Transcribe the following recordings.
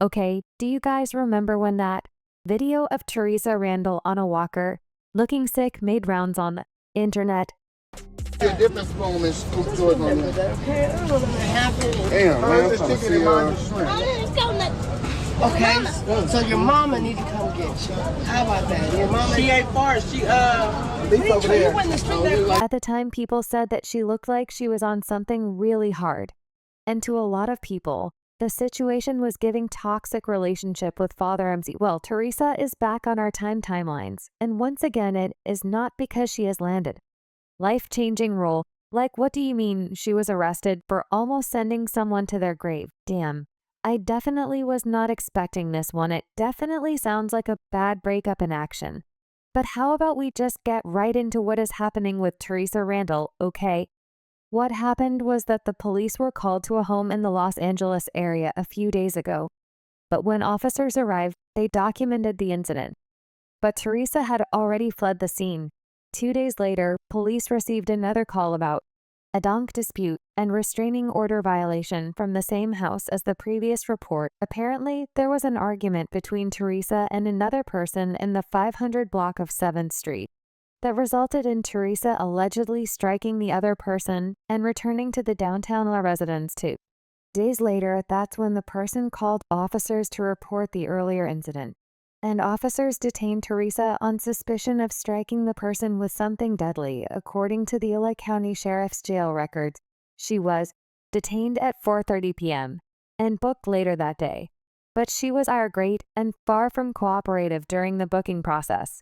Okay, do you guys remember when that video of Theresa Randle on a walker, looking sick, made rounds on the internet? A different spoon and scoop yours on there. Okay, I don't know what happened. Damn, man, I'm trying to see Okay, so your mama need to come get you. How about that? Your mama. She ain't far. She Leaf over there. At the time, people said that she looked like she was on something really hard. And to a lot of people, the situation was giving toxic relationship with Father MZ. Well, Theresa is back on our timelines. And once again, it is not because she has landed. Life-changing role. Like, what do you mean she was arrested for almost sending someone to their grave? Damn. I definitely was not expecting this one. It definitely sounds like a bad breakup in action. But how about we just get right into what is happening with Theresa Randle, okay? What happened was that the police were called to a home in the Los Angeles area a few days ago. But when officers arrived, they documented the incident. But Theresa had already fled the scene. 2 days later, police received another call about a donk dispute and restraining order violation from the same house as the previous report. Apparently, there was an argument between Theresa and another person in the 500 block of 7th Street that resulted in Theresa allegedly striking the other person and returning to the downtown residence too. Days later, that's when the person called officers to report the earlier incident. And officers detained Theresa on suspicion of striking the person with something deadly. According to the LA County Sheriff's Jail records, she was detained at 4:30 p.m. and booked later that day. But she was irate and far from cooperative during the booking process.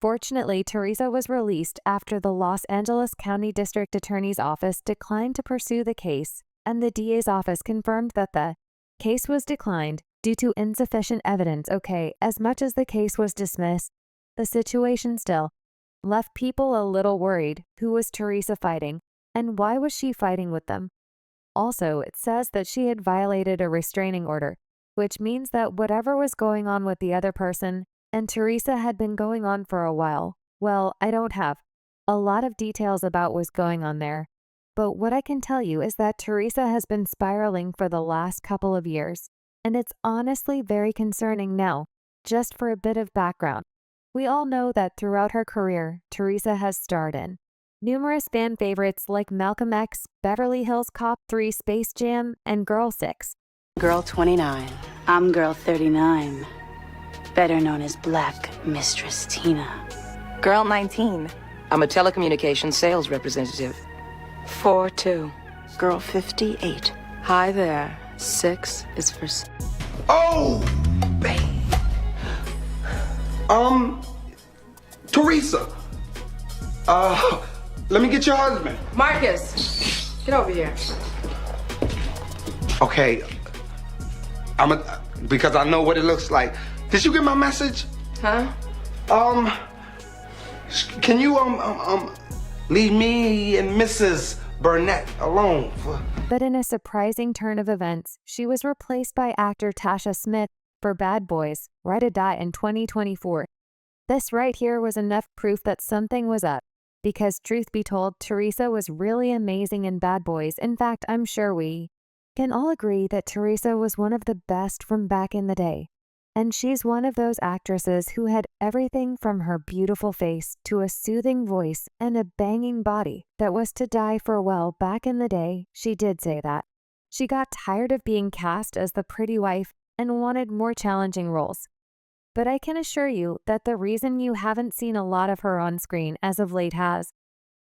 Fortunately, Theresa was released after the Los Angeles County District Attorney's Office declined to pursue the case, and the DA's office confirmed that the case was declined due to insufficient evidence. Okay, as much as the case was dismissed, the situation still left people a little worried. Who was Theresa fighting, and why was she fighting with them? Also, it says that she had violated a restraining order, which means that whatever was going on with the other person and Theresa had been going on for a while. Well, I don't have a lot of details about what's going on there, but what I can tell you is that Theresa has been spiraling for the last couple of years. And it's honestly very concerning now. Just for a bit of background, we all know that throughout her career, Theresa has starred in numerous fan favorites like Malcolm X, Beverly Hills Cop 3, Space Jam, and Girl 6. Girl 29. I'm Girl 39. Better known as Black Mistress Tina. Girl 19. I'm a telecommunications sales representative. 4-2. Girl 58. Hi there. 6 is for... Oh, babe. Theresa. Let me get your husband. Marcus, get over here. Okay. Because I know what it looks like. Did you get my message? Huh? Can you, leave me and Mrs. Burnett alone for... But in a surprising turn of events, she was replaced by actor Tasha Smith for Bad Boys, Ride or Die in 2024. This right here was enough proof that something was up. Because truth be told, Theresa was really amazing in Bad Boys. In fact, I'm sure we can all agree that Theresa was one of the best from back in the day. And she's one of those actresses who had everything from her beautiful face to a soothing voice and a banging body that was to die for. Well, back in the day, she did say that. She got tired of being cast as the pretty wife and wanted more challenging roles. But I can assure you that the reason you haven't seen a lot of her on screen as of late has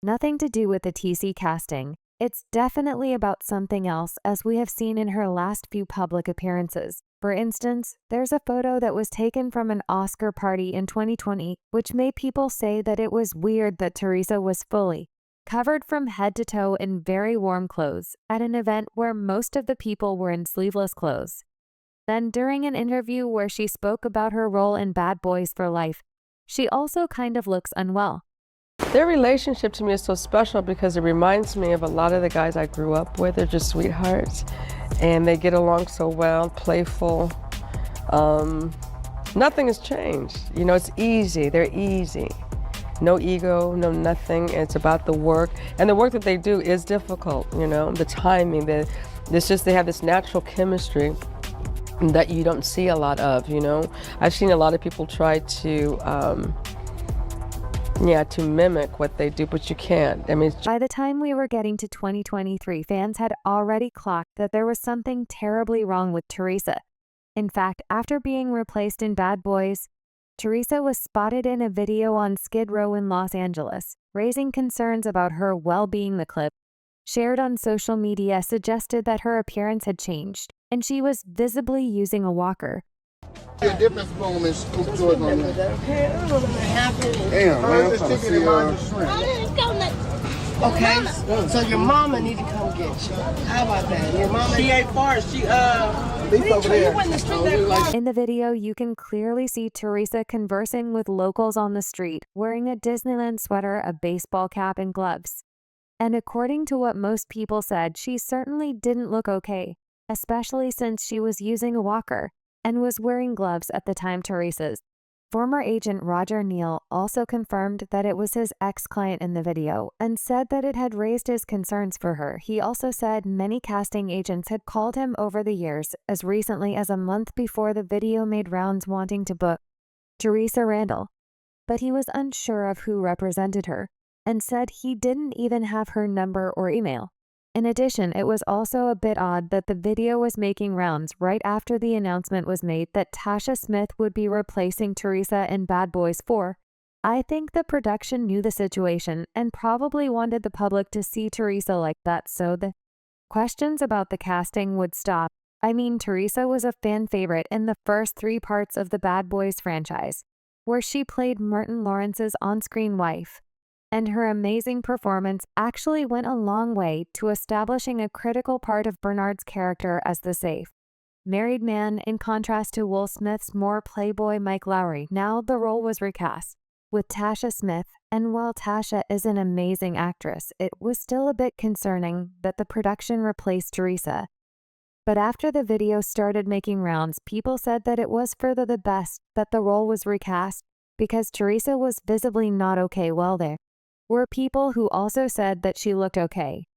nothing to do with the TC casting. It's definitely about something else, as we have seen in her last few public appearances. For instance, there's a photo that was taken from an Oscar party in 2020, which made people say that it was weird that Theresa was fully covered from head to toe in very warm clothes at an event where most of the people were in sleeveless clothes. Then during an interview where she spoke about her role in Bad Boys for Life, she also kind of looks unwell. Their relationship to me is so special because it reminds me of a lot of the guys I grew up with. They're just sweethearts and they get along so well, playful. Nothing has changed. You know, it's easy. They're easy. No ego, no nothing. It's about the work. And the work that they do is difficult, you know, the timing, it's just they have this natural chemistry. that you don't see a lot of, you know. I've seen a lot of people try to to mimic what they do, but you can't. I mean, By the time we were getting to 2023, fans had already clocked that there was something terribly wrong with Theresa. In fact, after being replaced in Bad Boys, Theresa was spotted in a video on Skid Row in Los Angeles, raising concerns about her well-being. The clip, shared on social media, suggested that her appearance had changed, and she was visibly using a walker. A different spoon and scoop yours on there. Okay, I don't know what happened. Damn, man, I'm trying to see Okay, so your mama need to come get you. How about that? Your mama. She ain't far. She Leave over there. You went in the street that far. In the video, you can clearly see Theresa conversing with locals on the street, wearing a Disneyland sweater, a baseball cap, and gloves. And according to what most people said, she certainly didn't look okay, especially since she was using a walker and was wearing gloves at the time. Theresa's former agent Roger Neal also confirmed that it was his ex-client in the video and said that it had raised his concerns for her. He also said many casting agents had called him over the years, as recently as a month before the video made rounds, wanting to book Theresa Randle, but he was unsure of who represented her and said he didn't even have her number or email. In addition, it was also a bit odd that the video was making rounds right after the announcement was made that Tasha Smith would be replacing Theresa in Bad Boys 4. I think the production knew the situation and probably wanted the public to see Theresa like that so the questions about the casting would stop. I mean, Theresa was a fan favorite in the first 3 parts of the Bad Boys franchise, where she played Martin Lawrence's on-screen wife, and her amazing performance actually went a long way to establishing a critical part of Bernard's character as the safe married man, in contrast to Will Smith's more playboy Mike Lowry. Now the role was recast with Tasha Smith, and while Tasha is an amazing actress, it was still a bit concerning that the production replaced Theresa. But after the video started making rounds, people said that it was for the best that the role was recast, because Theresa was visibly not okay. Well, there were people who also said that she looked okay.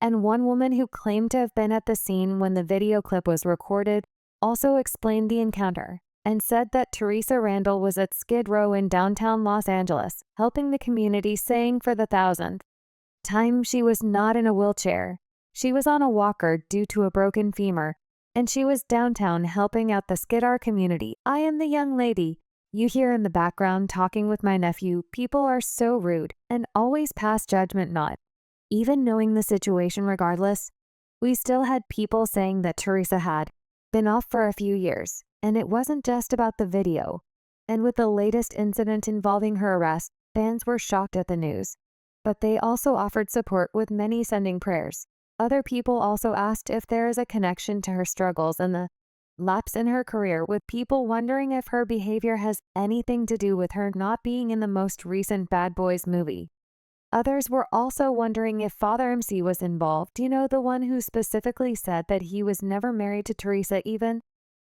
And one woman who claimed to have been at the scene when the video clip was recorded also explained the encounter and said that Theresa Randle was at Skid Row in downtown Los Angeles, helping the community, saying for the 1000th time she was not in a wheelchair. She was on a walker due to a broken femur, and she was downtown helping out the Skidar community. I am the young lady you hear in the background talking with my nephew. People are so rude and always pass judgment. Not even knowing the situation. Regardless, we still had people saying that Theresa had been off for a few years, and it wasn't just about the video. And with the latest incident involving her arrest, fans were shocked at the news, but they also offered support, with many sending prayers. Other people also asked if there is a connection to her struggles and the lapse in her career, with people wondering if her behavior has anything to do with her not being in the most recent Bad Boys movie. Others were also wondering if Father MC was involved, you know, the one who specifically said that he was never married to Theresa, even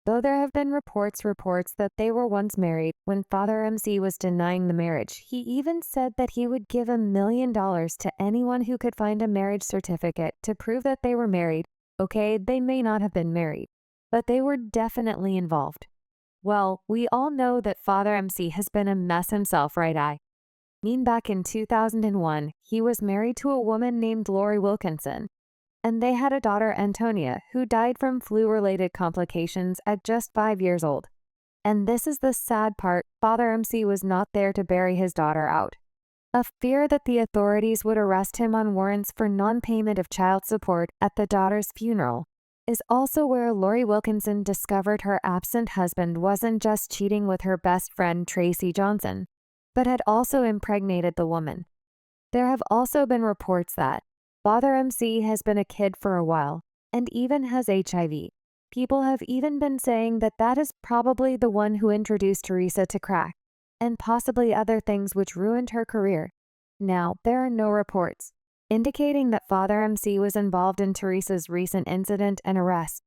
though there have been reports that they were once married. When Father MC was denying the marriage, he even said that he would give $1 million to anyone who could find a marriage certificate to prove that they were married. Okay, they may not have been married, but they were definitely involved. Well, we all know that Father MC has been a mess himself, right? I mean, back in 2001, he was married to a woman named Lori Wilkinson, and they had a daughter, Antonia, who died from flu-related complications at just 5 years old. And this is the sad part: Father MC was not there to bury his daughter out of fear that the authorities would arrest him on warrants for non-payment of child support at the daughter's funeral. Is also where Lori Wilkinson discovered her absent husband wasn't just cheating with her best friend Tracy Johnson, but had also impregnated the woman. There have also been reports that Father MC has been a kid for a while and even has HIV. People have even been saying that that is probably the one who introduced Theresa to crack and possibly other things which ruined her career. Now, there are no reports indicating that Father MC was involved in Theresa's recent incident and arrest,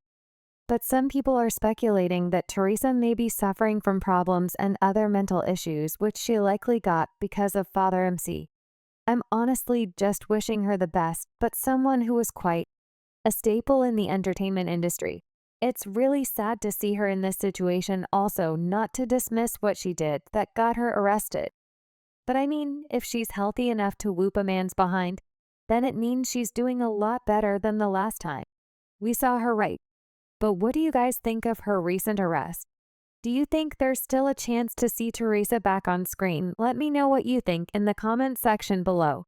but some people are speculating that Theresa may be suffering from problems and other mental issues which she likely got because of Father MC. I'm honestly just wishing her the best, but someone who was quite a staple in the entertainment industry. It's really sad to see her in this situation also, not to dismiss what she did that got her arrested. But I mean, if she's healthy enough to whoop a man's behind, then it means she's doing a lot better than the last time. We saw her right. But what do you guys think of her recent arrest? Do you think there's still a chance to see Theresa back on screen? Let me know what you think in the comments section below.